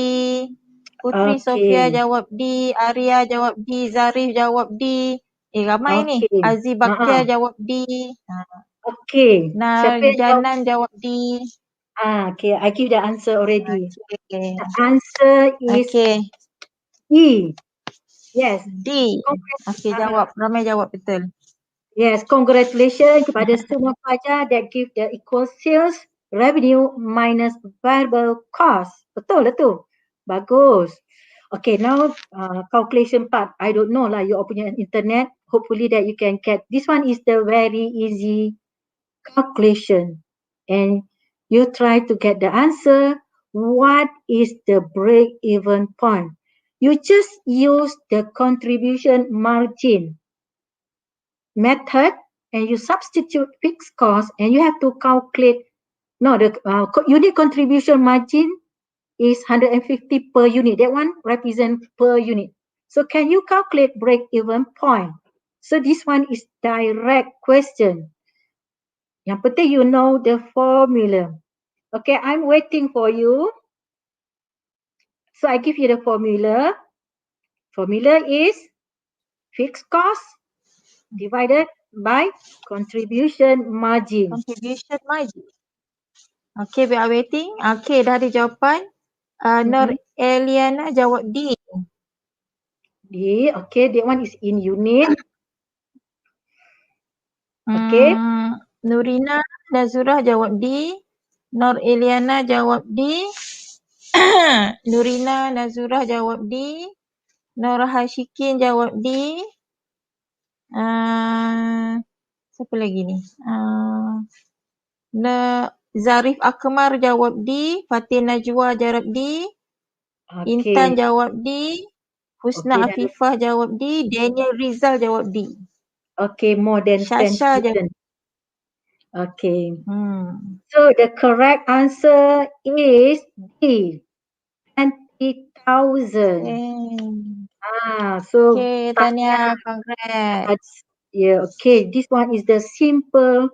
Putri Sofia jawab D. Arya jawab D. Zarif jawab D. Ramai ni. Aziz Bakhtiar jawab D. Okay. Narjanan jawab D. Okay, I give the answer already. Okay. The answer is E. Yes. D. Okay, jawab. Ramai jawab betul. Yes, congratulations kepada semua pelajar that give the equal sales revenue minus variable cost. Betul lah tu. Bagus. Okay, now calculation part. I don't know lah, you all punya internet. Hopefully that you can get. This one is the very easy calculation. And you try to get the answer. What is the break-even point? You just use the contribution margin method and you substitute fixed cost and you have to calculate. No, the unit contribution margin is 150 per unit. That one represent per unit. So can you calculate break-even point? So this one is direct question. Yang penting you know the formula. Okay, I'm waiting for you. So I give you the formula. Formula is fixed cost divided by contribution margin. Contribution margin. Okay, we are waiting. Okay, dah ada jawapan. Nur Eliana jawab D. D, okay, that one is in unit. Okay. Nurina Nazurah jawab D. Nur Eliana jawab D. Nurina Nazurah jawab D. Nur Hashikin jawab D. Siapa lagi ni? Zarif Akmar jawab D. Fatin Najwa jawab D. Intan jawab D. Husna Afifah jawab D. Daniel Rizal jawab D. Okay, more than 10 Shasha students. Okay. So the correct answer is D. 20,000. So okay, Tania, congrats. Yeah, okay. This one is the simple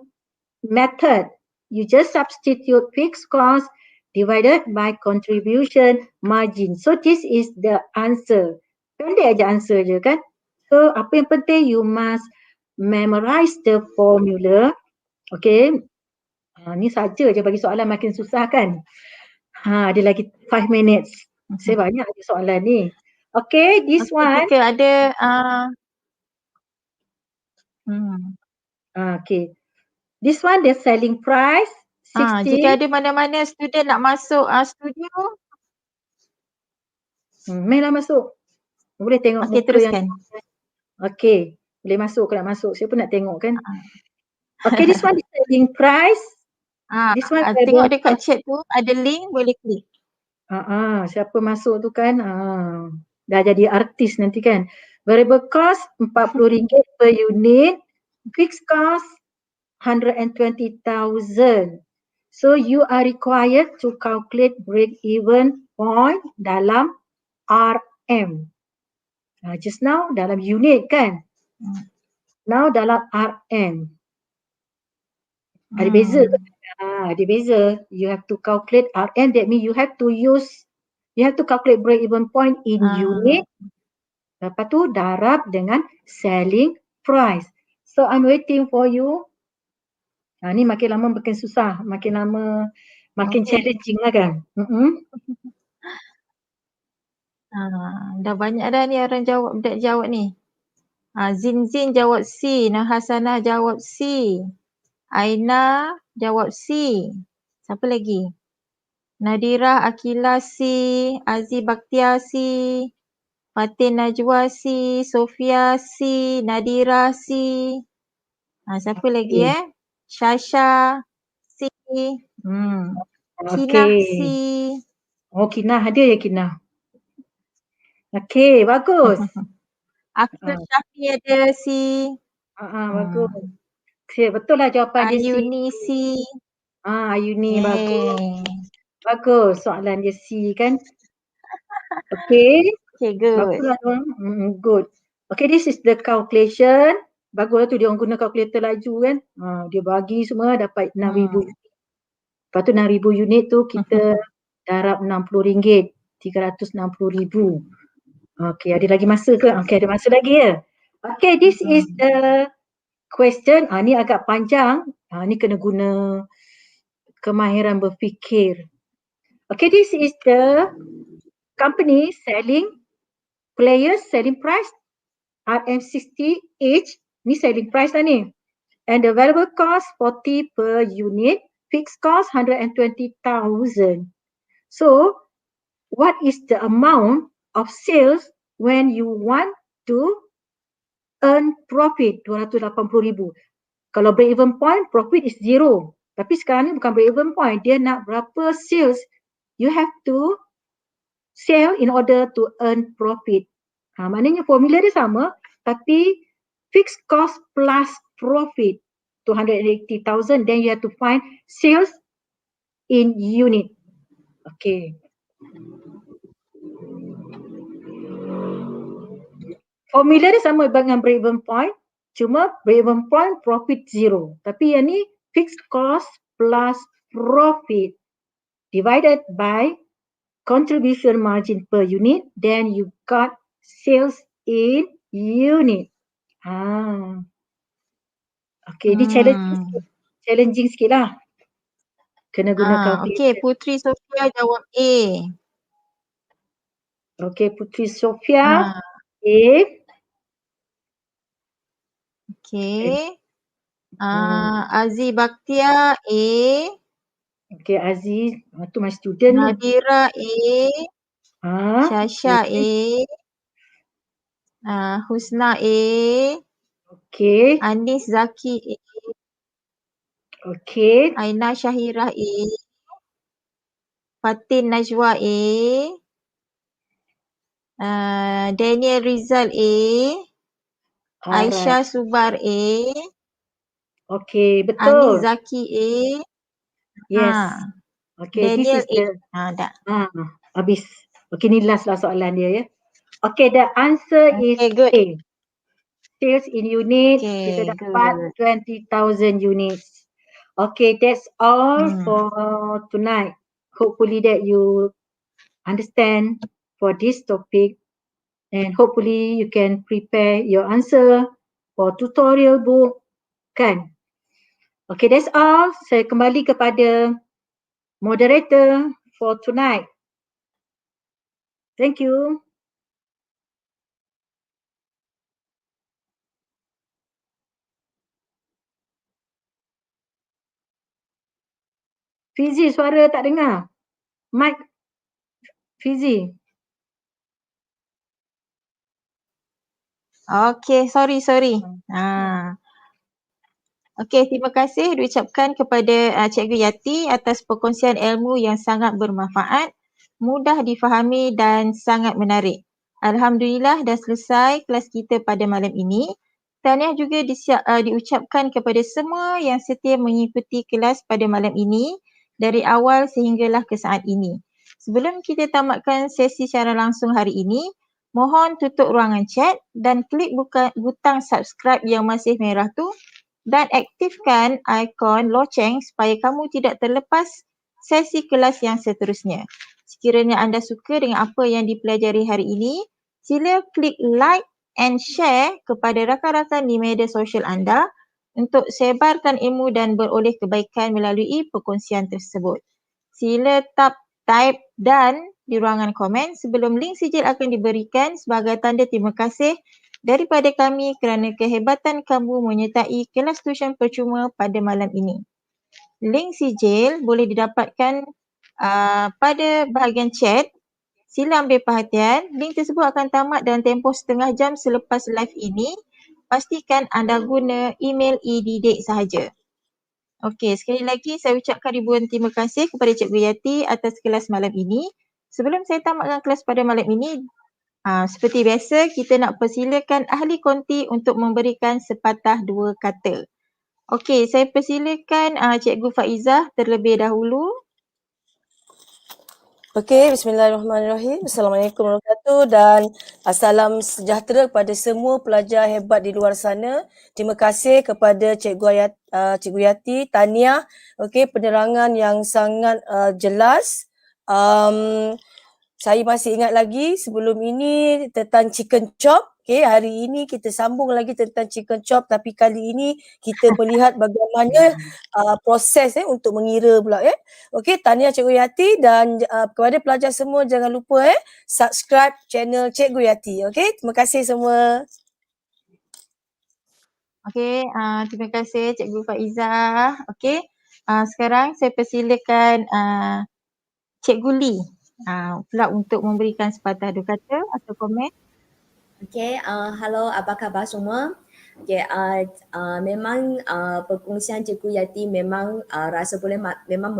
method. You just substitute fixed cost divided by contribution margin. So this is the answer. Pendek aja answer je kan. So apa yang penting you must memorize the formula. Okay. Ni saja je bagi soalan makin susah kan. Ada lagi 5 minutes. Saya banyak lagi soalan ni. Okay, this one. Jika ada Okay. This one the selling price 60. Jika ada mana-mana student nak masuk studio, mainlah masuk. Boleh tengok okay, teruskan. Okay, boleh masuk ke nak masuk. Saya pun nak tengok kan. Okay, this one is selling price. This one Tengok variable dekat cost. chat tu ada link, boleh klik. Siapa masuk tu kan dah jadi artis nanti kan. Variable cost RM40 per unit, fixed cost 120,000. So you are required to calculate break even point dalam RM. Just now dalam unit kan. Now dalam RM. Ada beza ke? Ada beza. You have to calculate RM. That means you have to calculate break even point in unit. Lepas tu darab dengan selling price. So I'm waiting for you. Ni makin lama makin susah. Makin lama makin challenging lah kan. Dah banyak dah ni orang jawab, budak jawab ni. Zin jawab C, Nahasanah jawab C, Aina jawab C. Siapa lagi? Nadira Akila C, Aziz Bakhtiar C, Fatin Najwa C, Sofia C, Nadira C. Siapa lagi Syasha C, Kinah C. Oh, Kinah ada ya Kinah. Okey, bagus. After Syafi ada C. Bagus. Okay, betul lah jawapan dia C. Ayuni C. Ayuni bagus. Bagus soalan dia C kan. Okay. Okay, good. Bagus lah tuan. Good. Okay, this is the calculation. Bagus lah tu dia orang guna kalkulator laju kan. Dia bagi semua dapat 6,000 unit. Lepas tu 6,000 unit tu kita darab RM60. 360,000. Okay, ada lagi masa ke? Okay, ada masa lagi ya. Okay, this is the question. Ni agak panjang. Ni kena guna kemahiran berfikir. Okay, this is the company selling price RM60 each. Ni selling price lah ni. And the variable cost 40 per unit. Fixed cost 120,000. So, what is the amount of sales when you want to earn profit 280,000? Kalau break even point, profit is 0. Tapi sekarang ni bukan break even point. Dia nak berapa sales you have to sell in order to earn profit. Maknanya formula dia sama, tapi fixed cost plus profit 280,000. Then you have to find sales in unit. Okay. Formula dia sama dengan break even point. Cuma break even point profit 0. Tapi yang ni fixed cost plus profit divided by contribution margin per unit. Then you got sales in unit. Okay, ni challenging sikit lah. Kena guna calculator. Okay, Putri Sofia jawab A. Okay, Putri Sofia A. Okay. Aziz Bakhtiar A. Okay, Aziz. Tu my student tu. Nadira A. Syasha A. Husna A. Okay. Anis Zaki A. Okay. Aina Syahirah A. Fatin Najwa A. Daniel Rizal A. Aisyah Subar A. Okay, betul. Anis Zaki A. Yes. Okay, Daniel this is the dah. habis. Okay, ni last lah soalan dia ya. Okay, the answer is good. A. Sales in units, Okay, kita dapat 20,000 units. Okay, that's all for tonight. Hopefully that you understand for this topic and hopefully you can prepare your answer for tutorial book kan. Okay, that's all. Saya kembali kepada moderator for tonight. Thank you. Fizi, suara tak dengar. Mic Fizi. Okay, sorry. Okey, terima kasih diucapkan kepada Cikgu Yati atas perkongsian ilmu yang sangat bermanfaat, mudah difahami dan sangat menarik. Alhamdulillah dah selesai kelas kita pada malam ini. Tahniah juga diucapkan kepada semua yang setia mengikuti kelas pada malam ini dari awal sehinggalah ke saat ini. Sebelum kita tamatkan sesi secara langsung hari ini, mohon tutup ruangan chat dan klik butang subscribe yang masih merah tu dan aktifkan ikon loceng supaya kamu tidak terlepas sesi kelas yang seterusnya. Sekiranya anda suka dengan apa yang dipelajari hari ini, sila klik like and share kepada rakan-rakan di media sosial anda untuk sebarkan ilmu dan beroleh kebaikan melalui perkongsian tersebut. Sila type dan di ruangan komen sebelum link sijil akan diberikan sebagai tanda terima kasih daripada kami kerana kehebatan kamu menyertai kelas tuisyen percuma pada malam ini. Link sijil boleh didapatkan pada bahagian chat. Sila ambil perhatian, link tersebut akan tamat dalam tempoh setengah jam selepas live ini. Pastikan anda guna email e-didik sahaja. Okey, sekali lagi saya ucapkan ribuan terima kasih kepada Cikgu Yati atas kelas malam ini. Sebelum saya tamatkan kelas pada malam ini, seperti biasa, kita nak persilakan ahli konti untuk memberikan sepatah dua kata. Okey, saya persilakan Cikgu Faizah terlebih dahulu. Okey, bismillahirrahmanirrahim. Assalamualaikum warahmatullahi wabarakatuh dan salam sejahtera kepada semua pelajar hebat di luar sana. Terima kasih kepada Cikgu Yati, tahniah. Okey, penerangan yang sangat jelas. Saya masih ingat lagi sebelum ini tentang chicken chop. Okay, hari ini kita sambung lagi tentang chicken chop tapi kali ini kita melihat bagaimana proses untuk mengira pula. Okey, tahniah Cikgu Yati dan kepada pelajar semua jangan lupa subscribe channel Cikgu Yati. Okey, terima kasih semua. Okey, terima kasih Cikgu Faizah. Okey, sekarang saya persilakan Cikgu Lee pula untuk memberikan sepatah dua kata atau komen. Okay, halo, apa khabar semua? Okay, memang perkongsian Cikgu Yati memang rasa boleh memang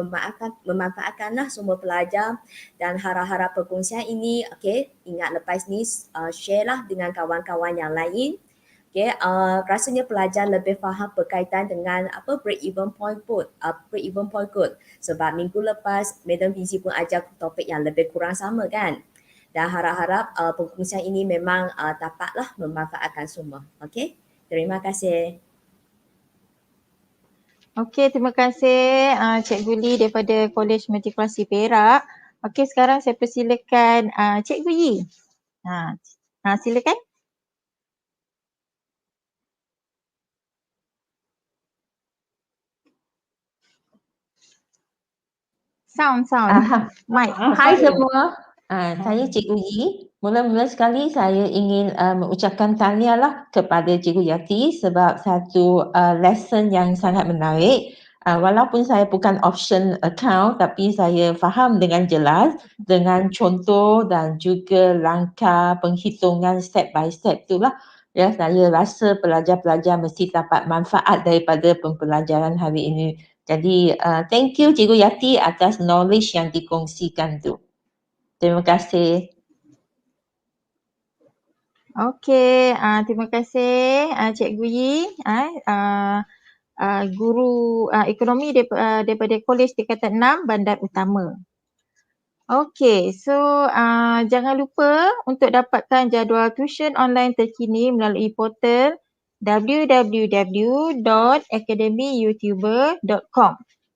memanfaatkanlah semua pelajar dan harap-harap perkongsian ini, okay, ingat lepas ni share lah dengan kawan-kawan yang lain. Okay, rasanya pelajar lebih faham berkaitan dengan break-even point code. Sebab minggu lepas Madam Fizi pun ajar topik yang lebih kurang sama kan. Dan harap-harap perkongsian ini memang dapatlah memanfaatkan semua. Okey, terima kasih. Okey, terima kasih Cikgu Lee daripada Kolej Matrikulasi Perak. Okey, sekarang saya persilakan Cikgu Yi. Silakan. Sound. Mic. Hai semua. Saya Cikgu Yi. Mula-mula sekali saya ingin mengucapkan tahniahlah kepada Cikgu Yati sebab satu lesson yang sangat menarik. Walaupun saya bukan option account tapi saya faham dengan jelas dengan contoh dan juga langkah penghitungan step by step itulah. Ya, saya rasa pelajar-pelajar mesti dapat manfaat daripada pembelajaran hari ini. Jadi thank you Cikgu Yati atas knowledge yang dikongsikan tu. Terima kasih. Okey, terima kasih Cikgu Yi, guru ekonomi daripada Kolej Tingkatan 6 Bandar Utama. Okey, so jangan lupa untuk dapatkan jadual tuisyen online terkini melalui portal www.academyyoutuber.com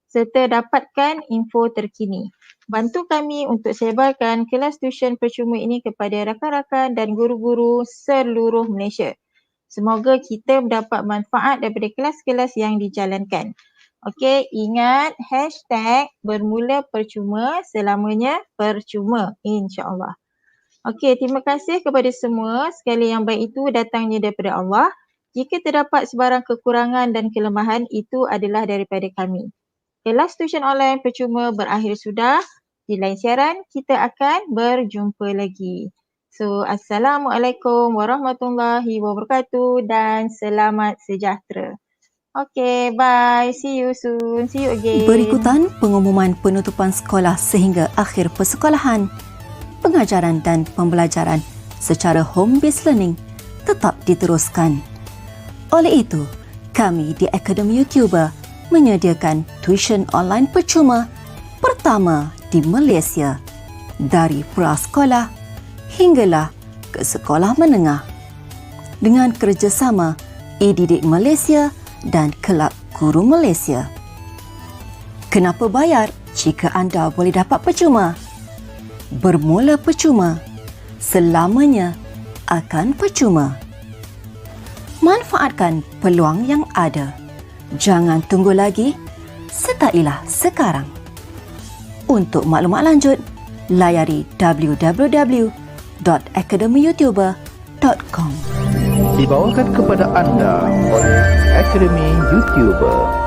serta dapatkan info terkini. Bantu kami untuk sebarkan kelas tuisyen percuma ini kepada rakan-rakan dan guru-guru seluruh Malaysia. Semoga kita mendapat manfaat daripada kelas-kelas yang dijalankan. Okey, ingat hashtag bermula percuma selamanya percuma, insya-Allah. Okey, terima kasih kepada semua. Segala yang baik itu datangnya daripada Allah. Jika terdapat sebarang kekurangan dan kelemahan, itu adalah daripada kami. Kelas tuisyen online percuma berakhir sudah. Di lain siaran, kita akan berjumpa lagi. So, Assalamualaikum warahmatullahi wabarakatuh dan selamat sejahtera. Okay, bye. See you soon. See you again. Berikutan pengumuman penutupan sekolah sehingga akhir persekolahan. Pengajaran dan pembelajaran secara home-based learning tetap diteruskan. Oleh itu, kami di Akademi YouTuber menyediakan tuition online percuma pertama di Malaysia dari prasekolah hinggalah ke sekolah menengah dengan kerjasama e-didik Malaysia dan Kelab Guru Malaysia. Kenapa bayar jika anda boleh dapat percuma? Bermula percuma, selamanya akan percuma. Manfaatkan peluang yang ada. Jangan tunggu lagi, sertailah sekarang. Untuk maklumat lanjut, layari www.akademiyoutuber.com. Dibawakan kepada anda oleh Akademi YouTuber.